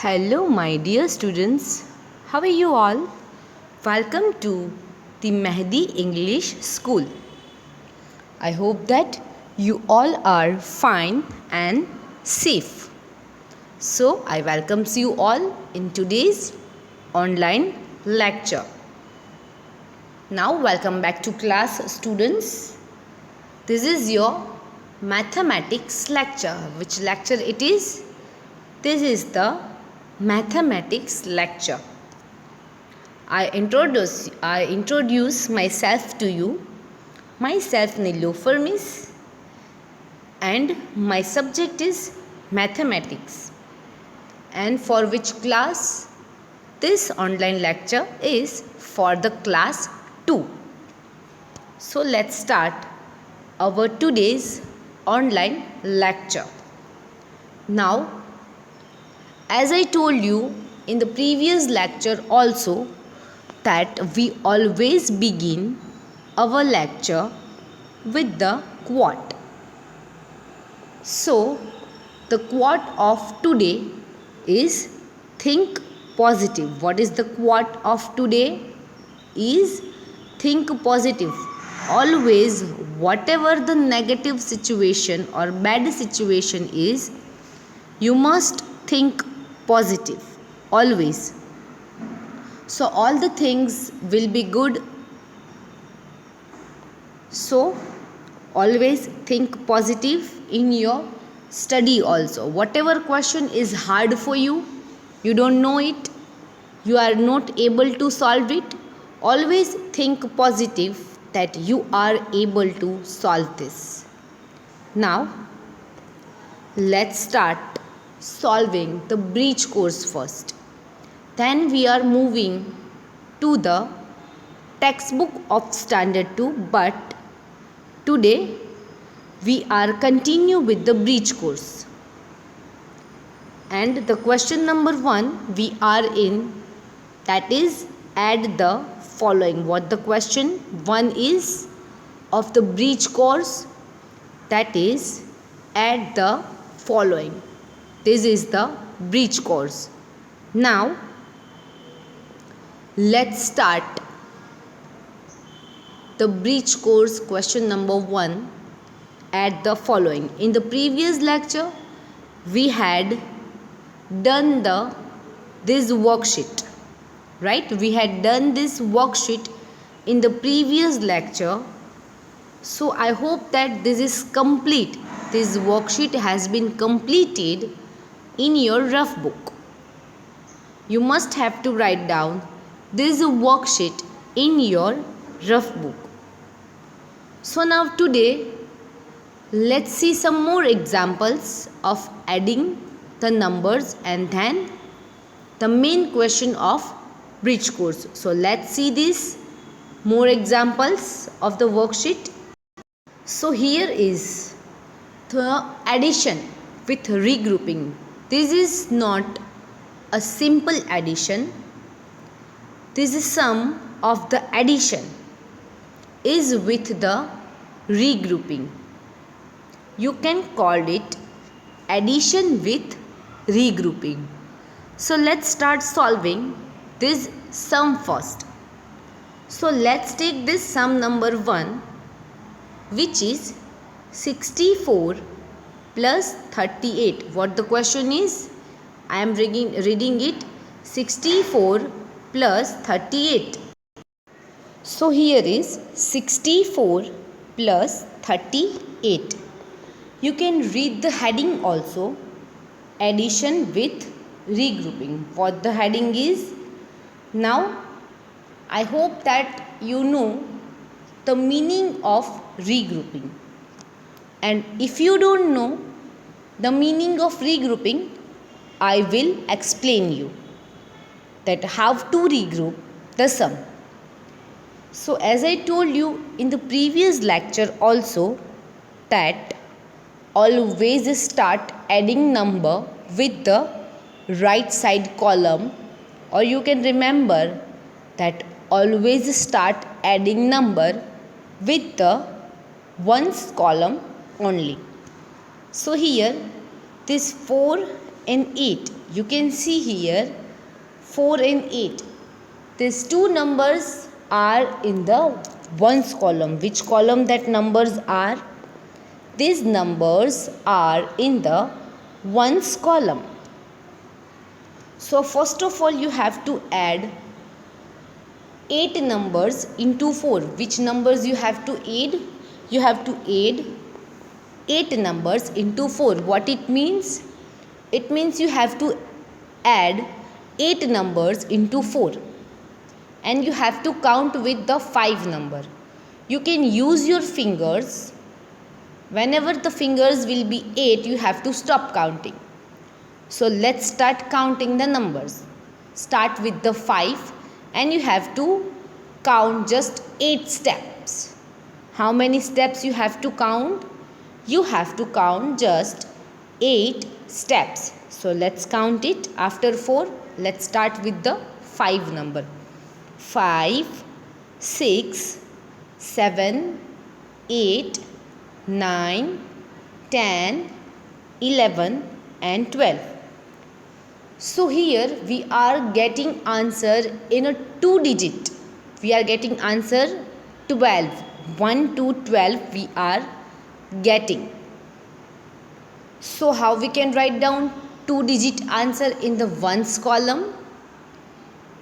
Hello, my dear students. How are you all? Welcome to the Mehdi English School. I hope that you all are fine and safe. So, I welcome you all in today's online lecture. Now, welcome back to class, students. This is your mathematics lecture. Which lecture it is? This is the mathematics lecture. I introduce myself to you. Myself Nilofer Miss, and my subject is mathematics. And for which class? This online lecture is for the class 2. So let's start our today's online lecture. Now, as I told you in the previous lecture also, that we always begin our lecture with the quote. So, the quote of today is think positive. What is the quote of today? Is think positive. Always, whatever the negative situation or bad situation is, you must think positive always. So all the things will be good. So always think positive in your study also. Whatever question is hard for you, you don't know it, you are not able to solve it, always think positive that you are able to solve this. Now let's start solving the bridge course first. Then we are moving to the textbook of standard 2, but today we are continue with the bridge course. And the question number 1 we are in, that is add the following. What the question 1 is of the bridge course? That is add the following. This is the bridge course. Now let's start the bridge course question number 1 at the following. In the previous lecture we had done this worksheet, right? We had done this worksheet in the previous lecture. So I hope that this is complete. This worksheet has been completed in your rough book. You must have to write down this worksheet in your rough book. So now today let's see some more examples of adding the numbers and then the main question of bridge course. So let's see these more examples of the worksheet. So here is the addition with regrouping. This is not a simple addition. This is sum of the addition is with the regrouping. You can call it addition with regrouping. So let's start solving this sum first. So let's take this sum number 1, which is 64 plus 38. What the question is? I am reading it 64 plus 38. So here is 64 plus 38. You can read the heading also, addition with regrouping. What the heading is? Now I hope that you know the meaning of regrouping. And if you don't know the meaning of regrouping, I will explain you that how to regroup the sum. So as I told you in the previous lecture also, that always start adding number with the right side column, or you can remember that always start adding number with the ones column only. So here this 4 and 8, You can see here 4 and 8. These two numbers are in the ones column. Which column that numbers are? These numbers are in the ones column. So first of all you have to add 8 numbers into 4. Which numbers you have to add? You have to add 8 numbers into 4. What it means? It means you have to add 8 numbers into 4. And you have to count with the 5 number. You can use your fingers. Whenever the fingers will be 8, you have to stop counting. So let's start counting the numbers. Start with the 5 and you have to count just 8 steps. How many steps you have to count? You have to count just 8 steps. So let's count it. After 4, let's start with the 5 number. 5, 6, 7, 8, 9, 10, 11 and 12. So here we are getting answer in a 2 digit. We are getting answer 12. 1 to 12 we are getting. So how we can write down 2 digit answer in the ones column?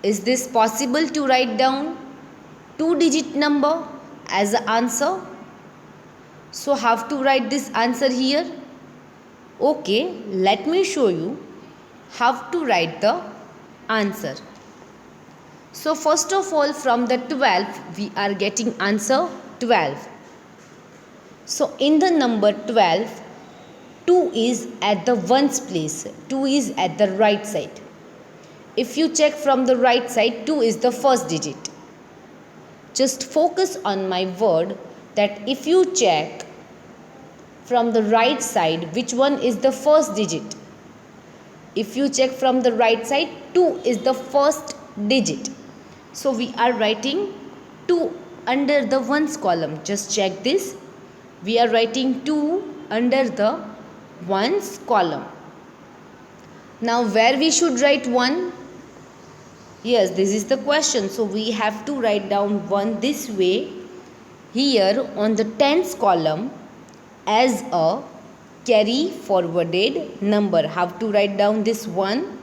Is this possible to write down 2 digit number as an answer? So how to write this answer here? Okay, let me show you how to write the answer. So first of all, from the 12 we are getting answer 12. So in the number 12, 2 is at the ones place. 2 is at the right side. If you check from the right side, 2 is the first digit. Just focus on my word that if you check from the right side, which one is the first digit? If you check from the right side, 2 is the first digit. So we are writing 2 under the ones column. Just check this. We are writing 2 under the ones column. Now where we should write 1? Yes, this is the question. So we have to write down 1 this way. Here on the tens column as a carry forwarded number. How to write down this 1?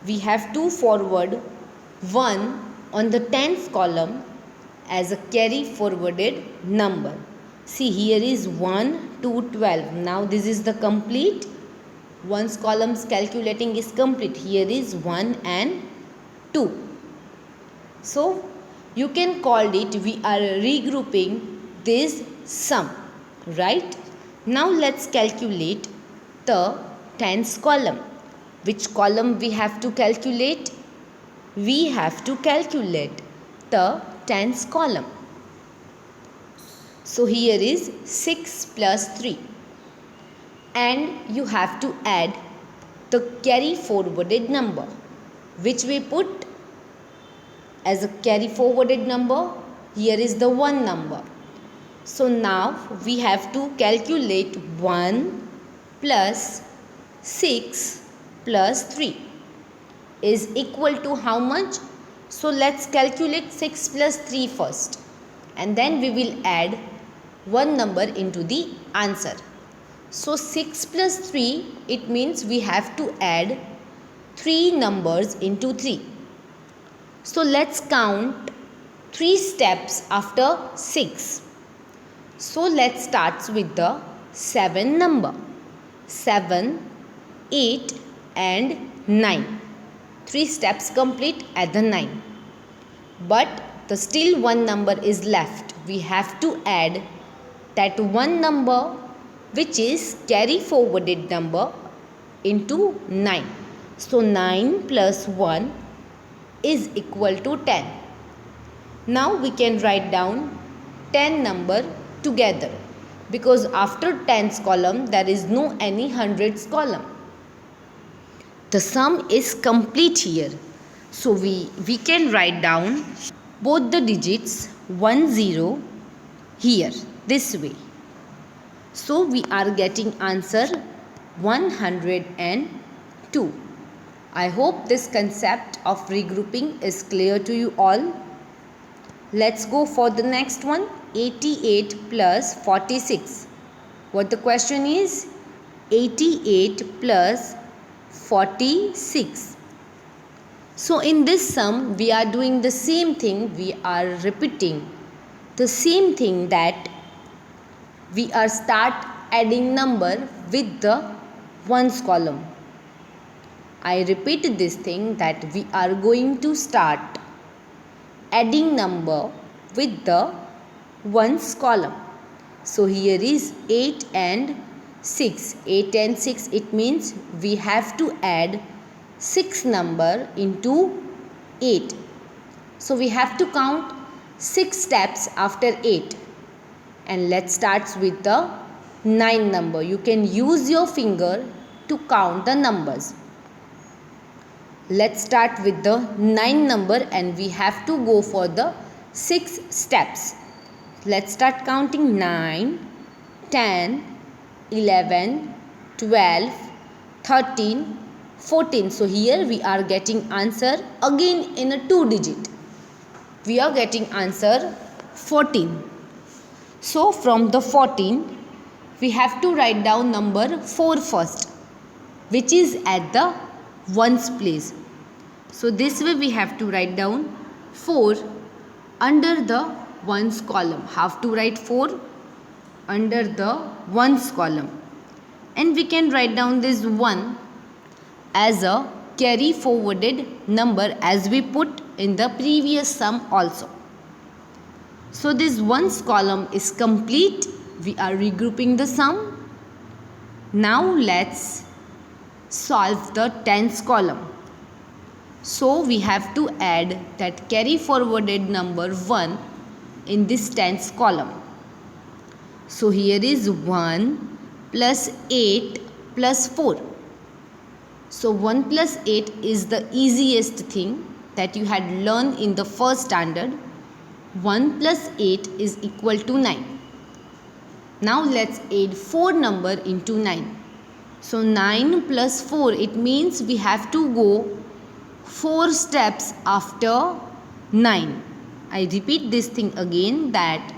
We have to forward 1 on the tens column as a carry forwarded number. See, here is 1 to 12. Now this is the complete. Ones columns calculating is complete. Here is 1 and 2. So you can call it, we are regrouping this sum, right? Now let's calculate the tens column. Which column we have to calculate? We have to calculate the tens column. So here is 6 plus 3. And you have to add the carry forwarded number. Which we put as a carry forwarded number? Here is the 1 number. So now we have to calculate 1 plus 6 plus 3 is equal to how much? So let's calculate 6 plus 3 first. And then we will add 1 number into the answer. So 6 plus 3, it means we have to add 3 numbers into 3. So let's count 3 steps after 6. So let's start with the 7 number. 7, 8 and 9. 3 steps complete at the 9. But the still 1 number is left. We have to add that 1 number which is carry forwarded number into 9. So 9 plus 1 is equal to 10. Now we can write down 10 number together, because after tens column there is no any hundreds column. The sum is complete here. So we can write down both the digits 10 here this way. So we are getting answer 102. I hope this concept of regrouping is clear to you all. Let's go for the next one. 88 plus 46. What the question is? 88 plus 46. So in this sum we are doing the same thing. We are repeating the same thing, that we are start adding number with the ones column. I repeat this thing, that we are going to start adding number with the ones column. So here is 8 and 6. 8 and 6, it means we have to add 6 number into 8. So we have to count 6 steps after 8. And let's start with the 9 number. You can use your finger to count the numbers. Let's start with the 9 number and we have to go for the 6 steps. Let's start counting 9, 10, 11, 12, 13, 14. So here we are getting answer again in a 2 digit. We are getting answer 14. So from the 14 we have to write down number 4 first, which is at the ones place. So this way we have to write down 4 under the ones column. Have to write 4 under the ones column. And we can write down this 1 as a carry forwarded number, as we put in the previous sum also. So this ones column is complete. We are regrouping the sum. Now let's solve the tens column. So we have to add that carry forwarded number 1 in this tens column. So here is 1 plus 8 plus 4. So 1 plus 8 is the easiest thing that you had learned in the first standard. 1 plus 8 is equal to 9. Now let's add 4 number into 9. So 9 plus 4, it means we have to go 4 steps after 9. I repeat this thing again, that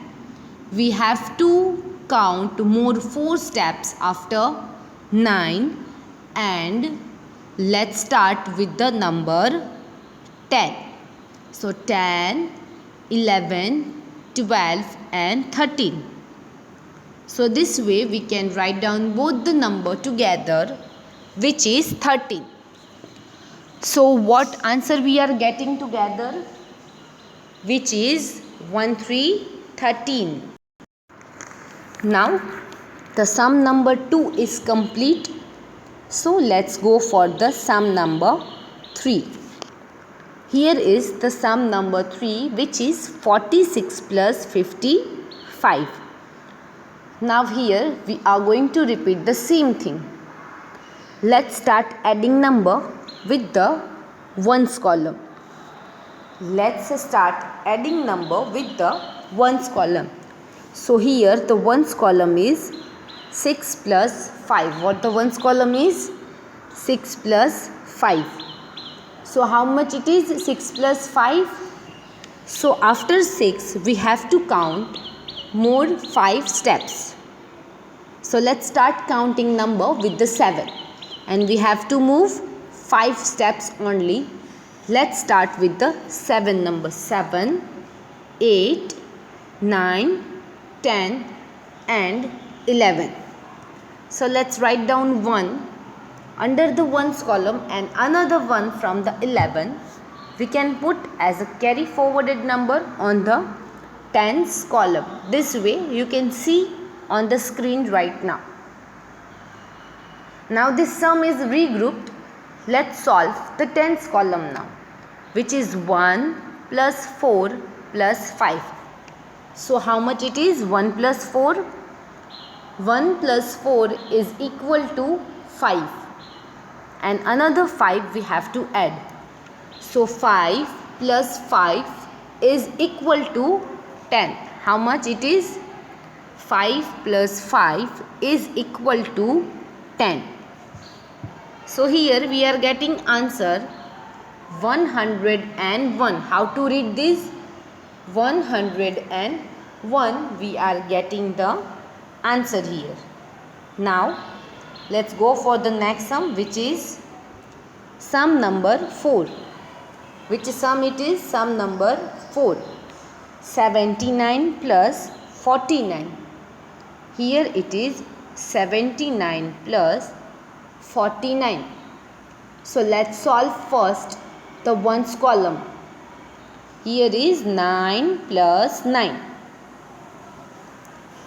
we have to count more 4 steps after 9. And let's start with the number 10. So 10, 11, 12 and 13. So this way we can write down both the number together, which is 13. So what answer we are getting together? Which is 1, 3, 13. Now the sum number 2 is complete. So let's go for the sum number 3. Here is the sum number 3, which is 46 plus 55. Now here we are going to repeat the same thing. Let's start adding number with the ones column. Let's start adding number with the ones column. So here the ones column is 6 plus 5. What the ones column is? 6 plus 5. So how much it is? 6 plus 5. So after 6 we have to count more 5 steps. So let's start counting number with the 7. And we have to move 5 steps only. Let's start with the 7 number. 7, 8, 9, 10 and 11. So let's write down 1 under the ones column and another one from the 11. We can put as a carry forwarded number on the tens column. This way you can see on the screen right now. Now this sum is regrouped. Let's solve the tens column now, which is 1 plus 4 plus 5. So how much it is? 1 plus 4. 1 plus 4 is equal to 5. And another 5 we have to add. So 5 plus 5 is equal to 10. How much it is? 5 plus 5 is equal to 10. So here we are getting answer 101. How to read this? 101. We are getting the answer here. Now let's go for the next sum, which is sum number 4. Which sum it is? Sum number 4. 79 plus 49. Here it is 79 plus 49. So let's solve first the ones column. Here is 9 plus 9.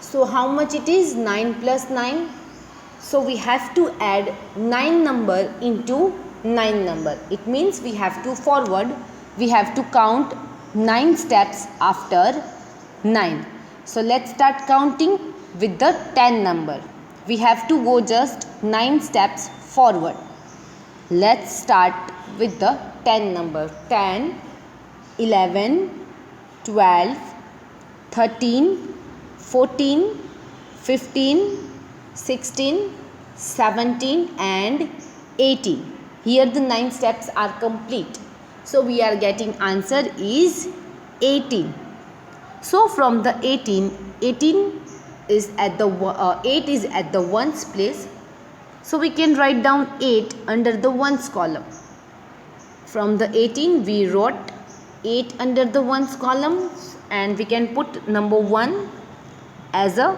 So how much it is? 9 plus 9. So we have to add 9 number into 9 number. It means we have to forward. We have to count 9 steps after 9. So let's start counting with the 10 number. We have to go just 9 steps forward. Let's start with the 10 number. 10, 11, 12, 13, 14, 15, 16, 17 and 18. Here the 9 steps are complete. So we are getting answer is 18. So from the 18 is at the 8 is at the ones place. So we can write down 8 under the ones column. From the 18 we wrote 8 under the ones column, and we can put number 1 as a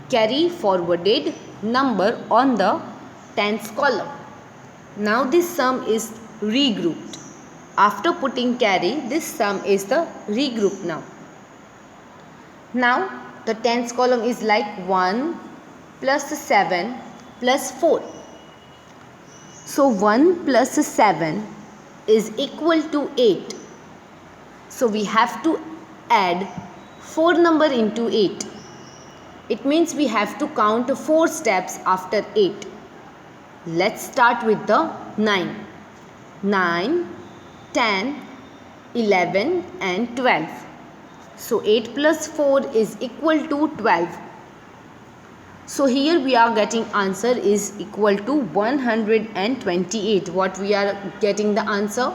carry forwarded number on the tens column. Now this sum is regrouped. After putting carry, this sum is the regroup now. Now the tens column is like 1 plus 7 plus 4. So 1 plus 7 is equal to 8. So we have to add 4 number into 8. It means we have to count 4 steps after 8. Let's start with the 9. 9, 10, 11 and 12. So 8 plus 4 is equal to 12. So here we are getting answer is equal to 128. What we are getting the answer?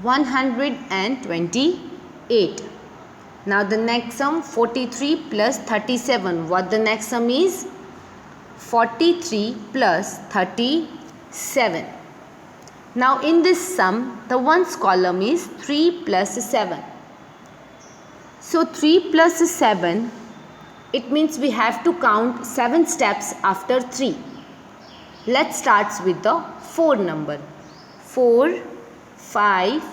128. Now the next sum 43 plus 37. What the next sum is? 43 plus 37. Now in this sum the ones column is 3 plus 7. So 3 plus 7, it means we have to count 7 steps after 3. Let's start with the 4 number. 4, 5,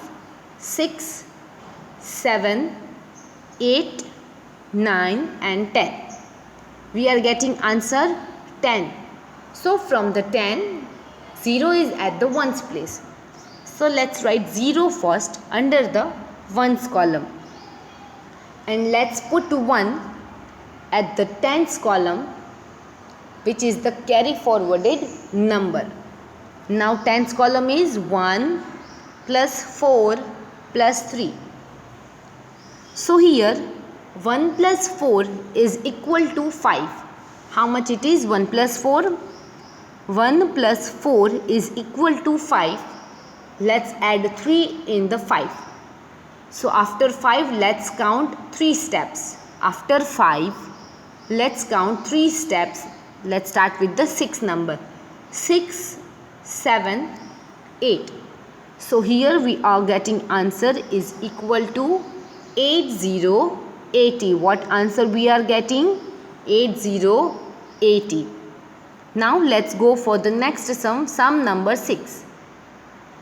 6, 7, 8, 9 and 10. We are getting answer 10. So from the 10, 0 is at the ones place. So let's write 0 first under the ones column. And let's put 1 at the tens column, which is the carry forwarded number. Now tens column is 1 plus 4 plus 3. So here 1 plus 4 is equal to 5. How much it is? 1 plus 4? 1 plus 4 is equal to 5. Let's add 3 in the 5. So after 5 let's count 3 steps. After 5 let's count 3 steps. Let's start with the 6 number. 6, 7, 8. So here we are getting answer is equal to 8080. What answer we are getting? 8080. Now let's go for the next sum, sum number 6.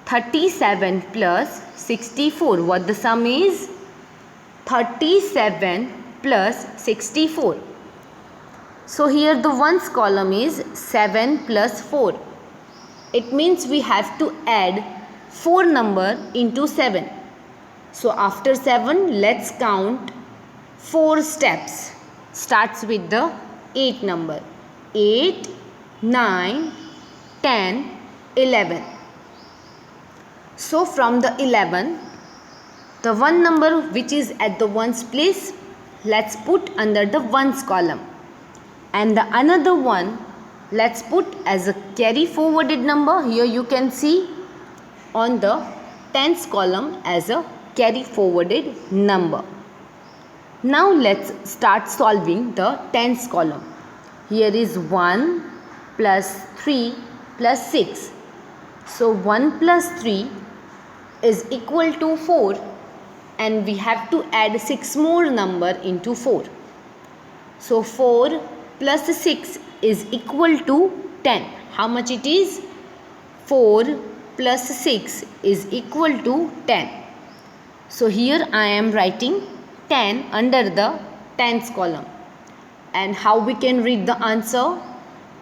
37 plus 64. What the sum is? 37 plus 64. So here the ones column is 7 plus 4. It means we have to add 4 number into 7. So after 7 let's count 4 steps. Starts with the 8 number. 8, 9, 10, 11. So from the 11, the one number which is at the ones place, let's put under the ones column. And the another one let's put as a carry forwarded number. Here you can see on the tens column as a carry forwarded number. Now let's start solving the tens column. Here is 1 plus 3 plus 6. So 1 plus 3 is equal to 4, and we have to add 6 more number into 4. So 4 plus 6 is equal to 10. How much it is? 4 plus 6 is equal to 10. So here I am writing 10 under the tens column. And how we can read the answer?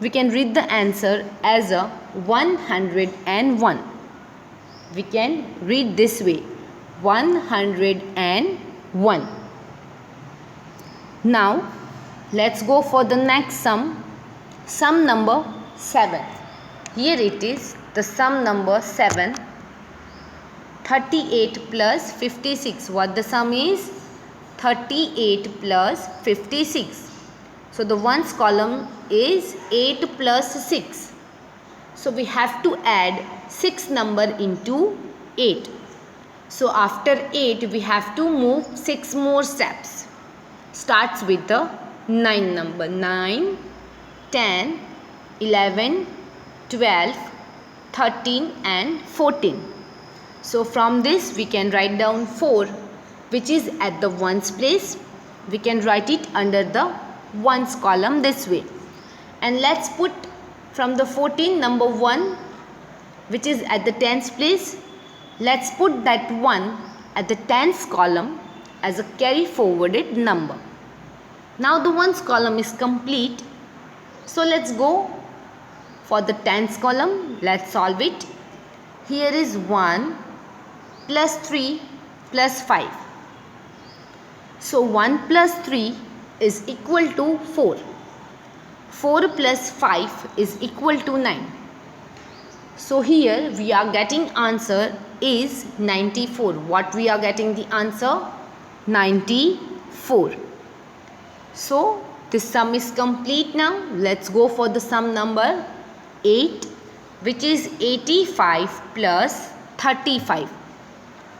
We can read the answer as a 101. We can read this way, 101. Now let's go for the next sum number 7. Here it is, the sum number 7, 38 plus 56. What the sum is? 38 plus 56. So the ones column is 8 plus 6. So we have to add 6 number into 8. So after 8 we have to move 6 more steps. Starts with the 9 number. 9, 10, 11, 12, 13 and 14. So from this we can write down 4, which is at the ones place. We can write it under the ones column this way. And let's put from the 14 number 1, which is at the tens place. Let's put that 1 at the tens column as a carry forwarded number. Now the ones column is complete. So let's go for the tens column. Let's solve it. Here is 1 plus 3 plus 5. So 1 plus 3 is equal to 4. 4 plus 5 is equal to 9. So here we are getting answer is 94. What we are getting the answer? 94. So this sum is complete now. Let's go for the sum number 8, which is 85 plus 35.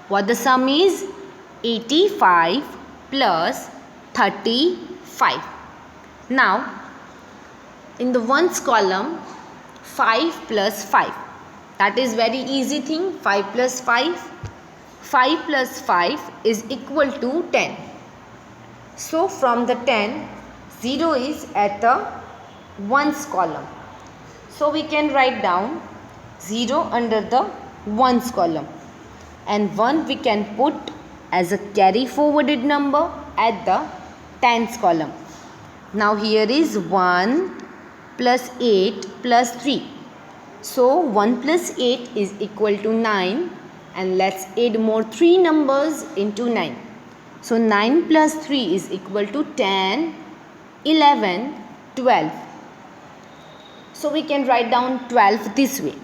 What the sum is? 85 plus 35. Now in the ones column, 5 plus 5. That is very easy thing. 5 plus 5. 5 plus 5 is equal to 10. So from the 10, 0 is at the ones column. So we can write down 0 under the ones column. And 1 we can put as a carry forwarded number at the tens column. Now here is 1 plus 8 plus 3. So 1 plus 8 is equal to 9, and let's add more 3 numbers into 9. So 9 plus 3 is equal to 10, 11, 12. So we can write down 12 this way.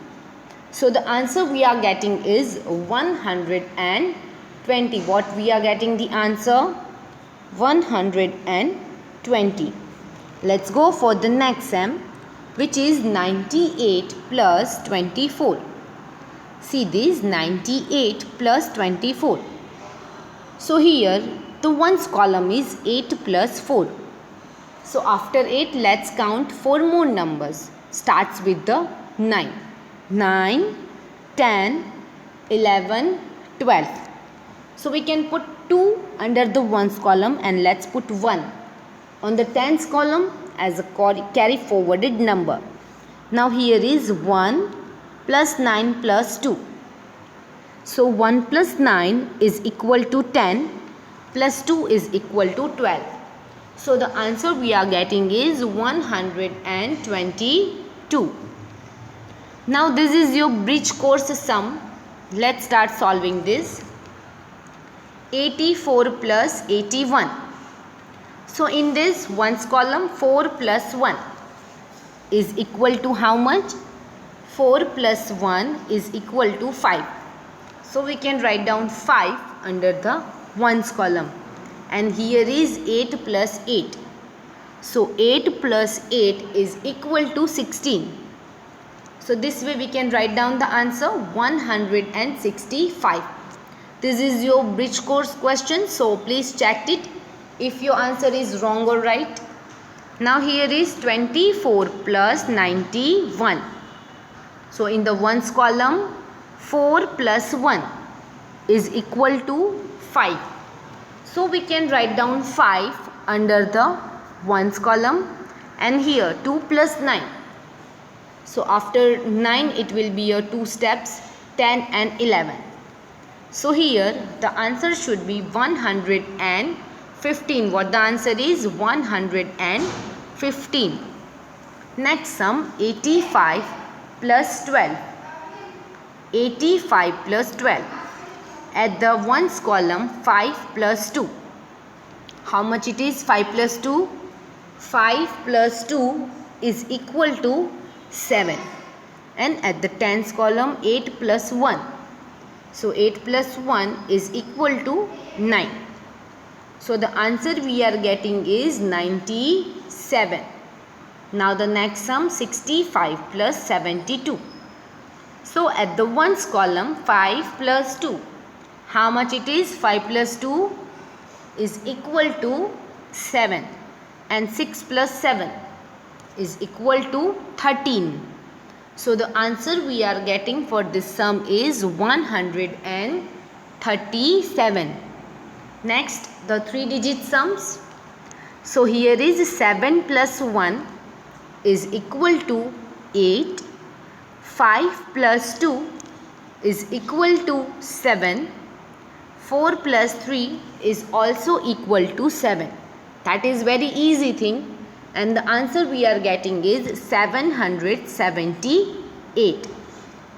So the answer we are getting is 120. What we are getting the answer? 120. Let's go for the next sum, which is 98 plus 24. See this, 98 plus 24. So here the ones column is 8 plus 4. So after 8 let's count 4 more numbers. Starts with the 9. 9, 10, 11, 12. So we can put 2 under the ones column, and let's put 1 on the tens column as a carry forwarded number. Now here is 1 plus 9 plus 2. So 1 plus 9 is equal to 10 plus 2 is equal to 12. So the answer we are getting is 122. Now this is your bridge course sum. Let's start solving this. 84 plus 81. So in this ones column, 4 plus 1 is equal to how much? 4 plus 1 is equal to 5. So we can write down 5 under the ones column. And here is 8 plus 8. So 8 plus 8 is equal to 16. So this way we can write down the answer 165. This is your bridge course question. So please check it if your answer is wrong or right. Now here is 24 plus 91. So in the ones column 4 plus 1 is equal to 5. So we can write down 5 under the ones column, and here 2 plus 9. So after 9 it will be your 2 steps, 10 and 11. So here the answer should be 115. What the answer is? 115. Next sum 85 plus 12. 85 plus 12. At the ones column 5 plus 2. How much it is? 5 plus 2? 5 plus 2 is equal to 7. And at the tens column 8 plus 1. So 8 plus 1 is equal to 9. So the answer we are getting is 97. Now the next sum 65 plus 72. So at the ones column 5 plus 2. How much it is? 5 plus 2 is equal to 7. And 6 plus 7 is equal to 13. So the answer we are getting for this sum is 137. Next, the 3-digit sums. So here is 7 plus 1 is equal to 8. 5 plus 2 is equal to 7. 4 plus 3 is also equal to 7. That is very easy thing. And the answer we are getting is 778.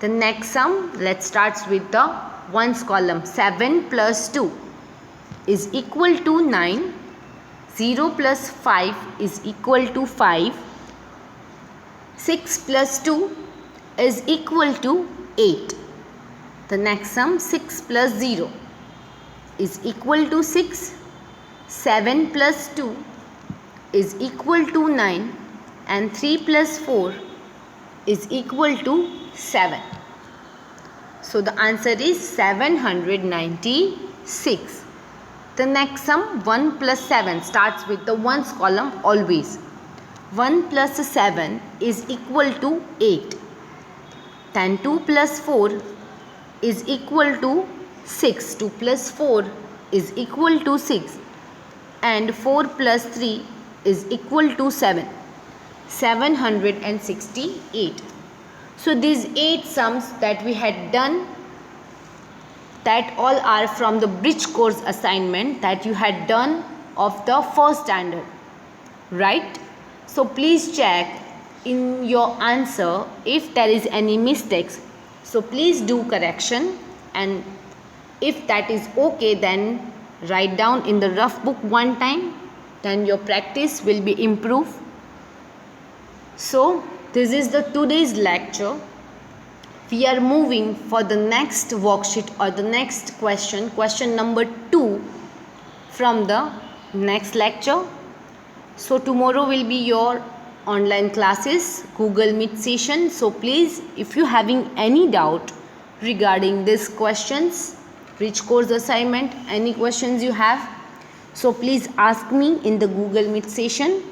The next sum, let's start with the ones column. 7 plus 2 is equal to 9. 0 plus 5 is equal to 5. 6 plus 2 is equal to 8. The next sum 6 plus 0 is equal to 6. 7 plus 2 is equal to 9, and 3 plus 4 is equal to 7. So the answer is 796. The next sum 1 plus 7 starts with the ones column always. 1 plus 7 is equal to 8. Then 2 plus 4 is equal to 6. 2 plus 4 is equal to 6. And 4 plus 3 is equal to 7. 768. So these 8 sums that we had done, that all are from the bridge course assignment that you had done of the first standard, right? So please check in your answer if there is any mistakes. So please do correction, and if that is okay, then write down in the rough book one time, then your practice will be improved. So this is the today's lecture. We are moving for the next worksheet or the next question number 2 from the next lecture. So tomorrow will be your online classes, Google Meet session. So please, if you having any doubt regarding these questions, bridge course assignment, any questions you have, so please ask me in the Google Meet session.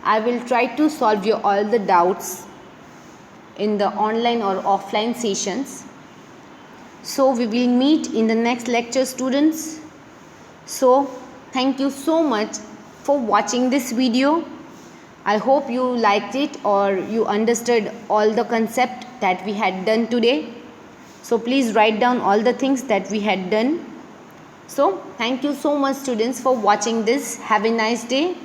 I will try to solve your all the doubts in the online or offline sessions. So we will meet in the next lecture, students. So thank you so much for watching this video. I hope you liked it or you understood all the concept that we had done today. So please write down all the things that we had done. So thank you so much, students, for watching this. Have a nice day.